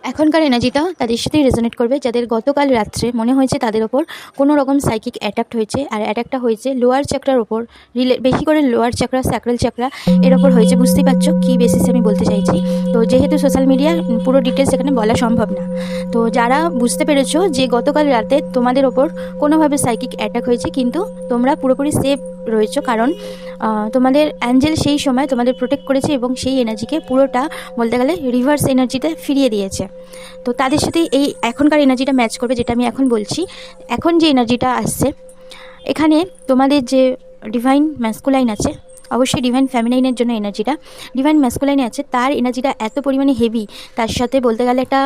এখনকার এনার্জিটা তাদের সাথেই রেজোনেট করবে, যাদের গতকাল রাত্রে মনে হয়েছে তাদের ওপর কোনো রকম সাইকিক অ্যাটাক্ট হয়েছে। আর অ্যাটাকটা হয়েছে লোয়ার চাকরার ওপর, বেশি করে লোয়ার চাকরা, স্যাক্রাল চাকরা এর ওপর হয়েছে। বুঝতেই পারছো কী বেসিসে আমি বলতে চাইছি। তো যেহেতু সোশ্যাল মিডিয়ার পুরো ডিটেলস এখানে বলা সম্ভব না, তো যারা বুঝতে পেরেছো যে গতকাল রাতে তোমাদের ওপর কোনোভাবে সাইকিক অ্যাটাক হয়েছে, কিন্তু তোমরা পুরোপুরি সেফ রয়েছো, কারণ তোমাদের অ্যাঞ্জেল সেই সময় তোমাদের প্রোটেক্ট করেছে এবং সেই এনার্জিকে পুরোটা বলতে গেলে রিভার্স এনার্জিতে ফিরিয়ে দিয়েছে। তো তাদের সাথে এই এখনকার এনার্জিটা ম্যাচ করবে, যেটা আমি এখন বলছি। এখন যে এনার্জিটা আসছে এখানে, তোমাদের যে ডিভাইন ম্যাসকুলাইন আছে, অবশ্যই ডিভাইন ফ্যামিনাইনের জন্য এনার্জিটা, ডিভাইন ম্যাসকুলাইনে আছে, তার এনার্জিটা এত পরিমাণে হেভি, তার সাথে বলতে গেলে একটা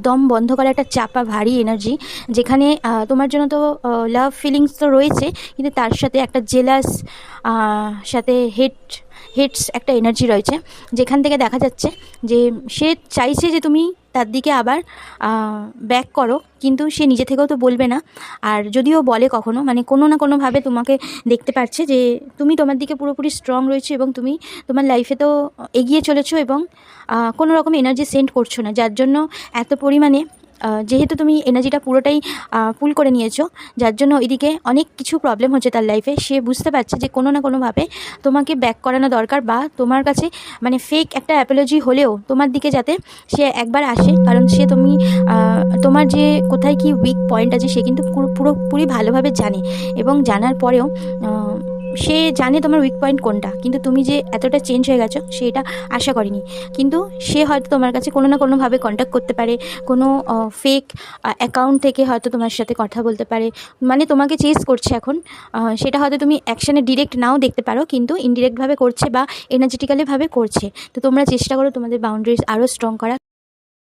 দম বন্ধ করা একটা চাপা ভারী এনার্জি, যেখানে তোমার জন্য তো লাভ ফিলিংস তো রয়েছে, কিন্তু তার সাথে একটা জেলাস সাথে হেটস একটা এনার্জি রয়েছে, যেখান থেকে দেখা যাচ্ছে যে সে চাইছে যে তুমি তার দিকে আবার ব্যাক করো, কিন্তু সে নিজে থেকেও তো বলবে না। আর যদিও বলে কখনো, মানে কোনো না কোনোভাবে তোমাকে দেখতে পাচ্ছে যে তুমি তোমার দিকে পুরোপুরি স্ট্রং রয়েছে এবং তুমি তোমার লাইফে তো এগিয়ে চলেছো এবং কোনো রকম এনার্জি সেন্ড করছো না, যার জন্য এত পরিমাণে যেহেতু তুমি এনার্জিটা পুরোটাই পুল করে নিয়েছো, যার জন্য এদিকে অনেক কিছু প্রবলেম হচ্ছে তার লাইফে। সে বুঝতে পারছে যে কোনো না কোনোভাবে তোমাকে ব্যাক করানো দরকার, বা তোমার কাছে মানে ফেক একটা অ্যাপোলজি হলেও তোমার দিকে যাতে সে একবার আসে, কারণ সে তোমার যে কোথায় কি উইক পয়েন্ট আছে সে কিন্তু পুরোপুরি ভালোভাবে জানে, এবং জানার পরেও সে জানে তোমার উইক পয়েন্ট কোনটা, কিন্তু তুমি যে এতটা চেঞ্জ হয়ে গেছো সে এটা আশা করেনি। কিন্তু সে হয়তো তোমার কাছে কোনো না কোনোভাবে কন্ট্যাক্ট করতে পারে, কোনো ফেক অ্যাকাউন্ট থেকে হয়তো তোমার সাথে কথা বলতে পারে, মানে তোমাকে চেস করছে এখন। সেটা হয়তো তুমি অ্যাকশানে ডিরেক্ট নাও দেখতে পারো, কিন্তু ইনডিরেক্টভাবে করছে বা এনার্জেটিক্যালিভাবে করছে। তো তোমরা চেষ্টা করো তোমাদের বাউন্ডারিজ আরও স্ট্রং করা,